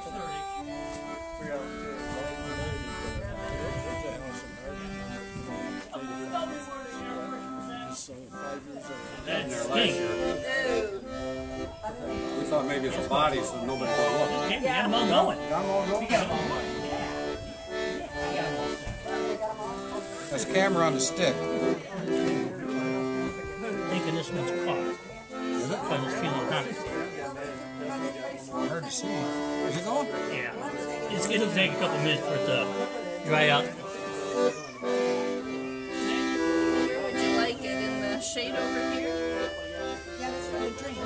We thought maybe it's a body, so nobody would look. You got them all going. There's a camera on the stick. Thinking this one's caught. Is it? Because it's feeling hot. Hard to see. Is it going? Yeah. It'll take a couple minutes for it to dry out. Would you like it in the shade over here? Yeah, that's for the drink.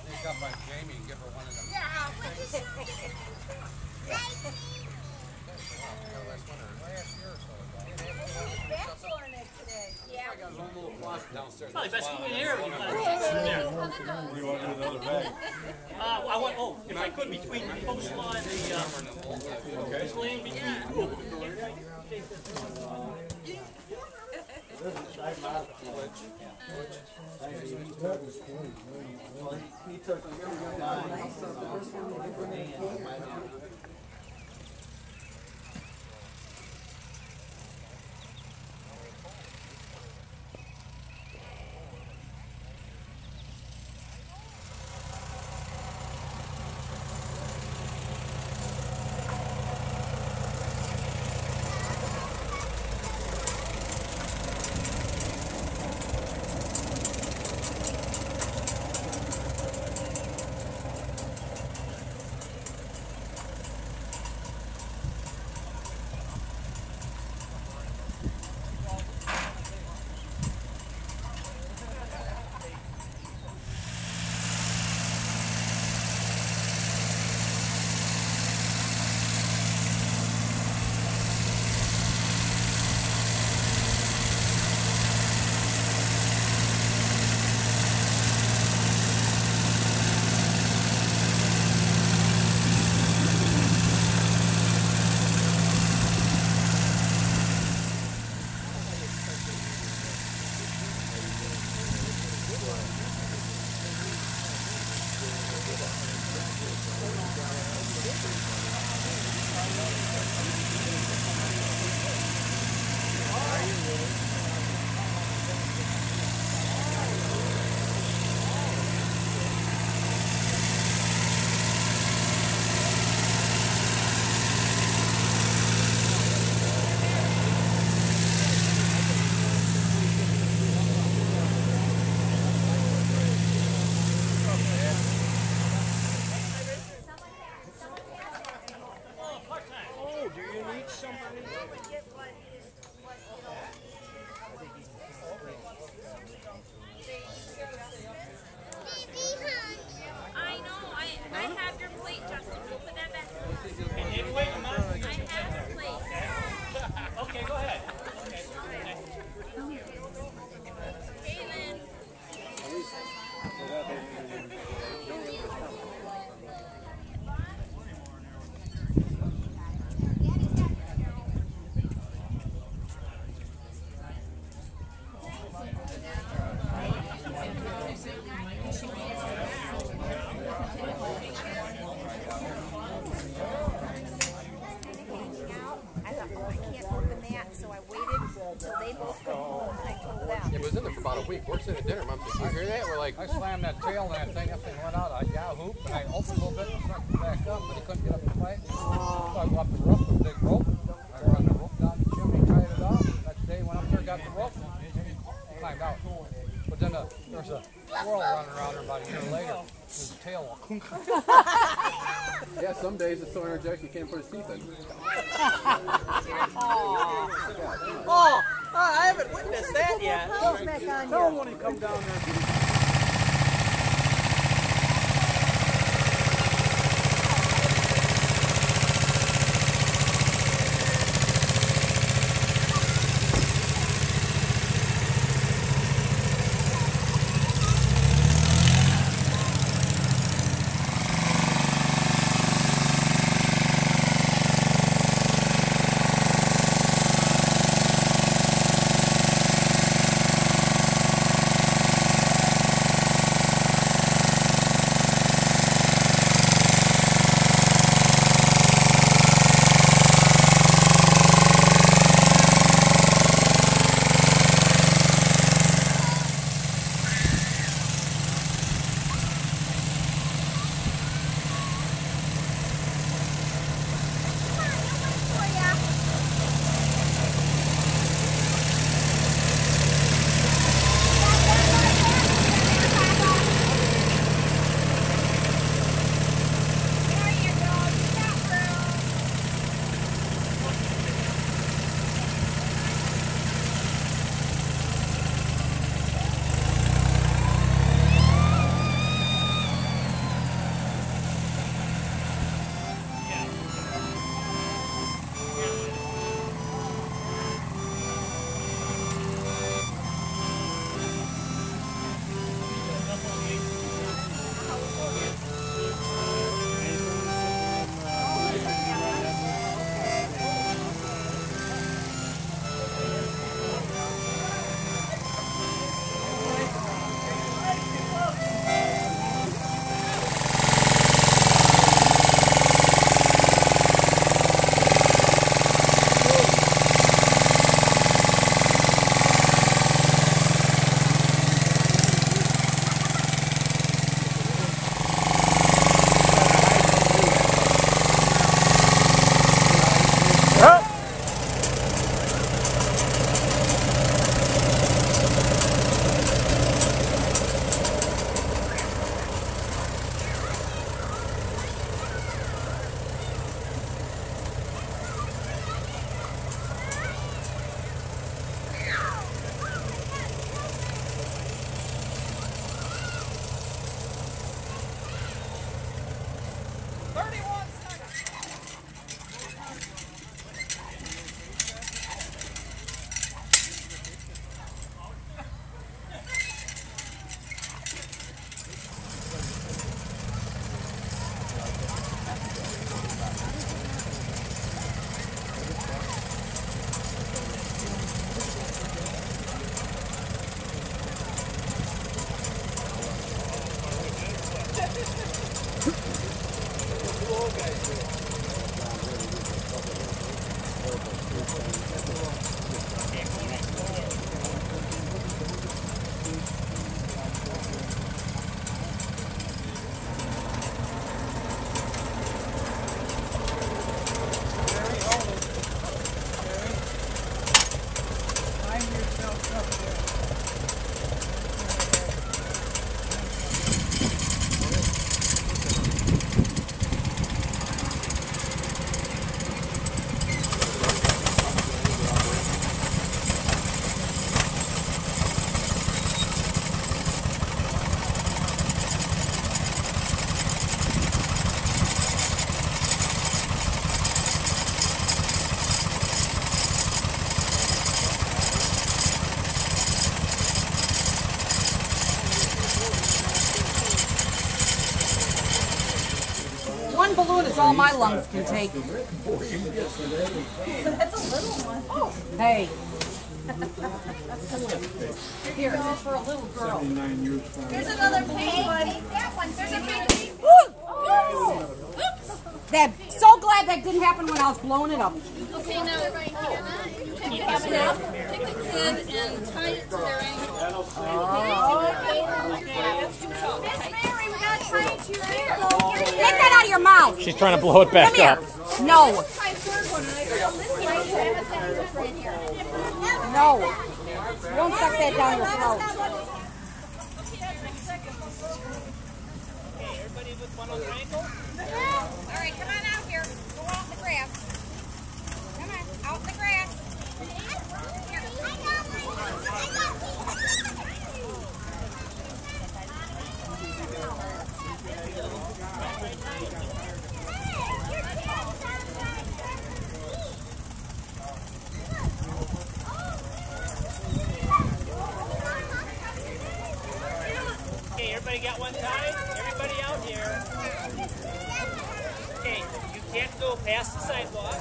Sneak up on Jamie and give her one of them. Downstairs. Probably best food in here. What do you want to do with the other bag? I want, if I could, between the coastline and the lane between. Works in a dinner. Mom said, "You hear that?" We're like, I slammed that tail and that thing up and went out. I hoop and I opened a little bit and started to back up, but he couldn't get up the pipe. So I go up the roof with a big rope. I run the rope down the chimney, tied it off. Next day, went up there, got the rope, and climbed out. But then there was a squirrel running around there about a year later. His tail. Yeah, some days it's so energetic you can't put his teeth in. Oh, I haven't witnessed that yet. Tell him when he come down there. One balloon is all my lungs can take. That's a little one. Oh. Hey. Here, this is for a little girl. There's another pink one. That one. There's a pink one. They're so glad that didn't happen when I was blowing it up. Okay, now you can have it up, pick a kid and tie it to their ankle. That's too tall. Miss Mary, we gotta tie it to your ankle. Get that out of your mouth. She's trying to blow it back up. No. No. You don't suck that down your throat. Okay, everybody with one on their ankle? All right, come on out here. Go out in the grass. Come on, out in the grass. Okay, everybody got one tied? Everybody out here. Okay, you can't go past the sidewalk.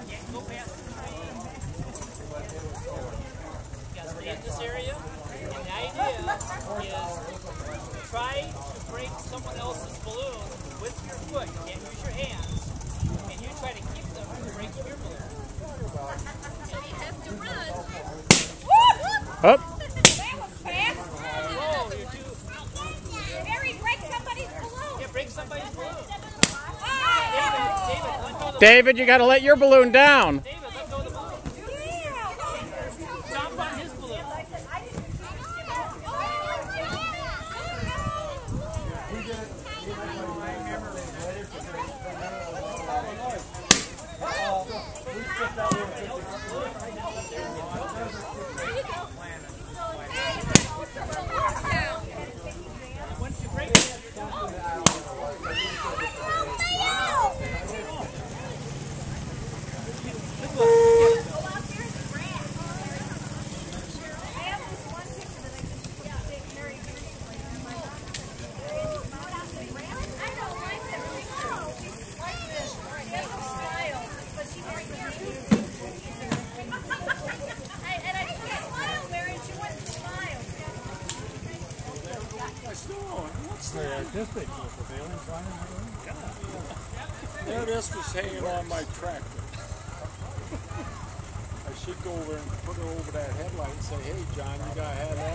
You can't go past the tree. You gotta stay in this area. And the idea is try to break someone else's balloon with your foot. You can't use your hands. And you try to keep them from breaking your balloon. So you have to run. Up. That was fast. Whoa, you're too... Mary, break somebody's balloon. Yeah, break somebody's balloon. Oh! David, let go of the David, you got to let your balloon down. David, let go of the balloon. Jump on his balloon. Once you break it, There this was hanging on my tractor. I should go over and put her over that headlight and say, hey John, you gotta have that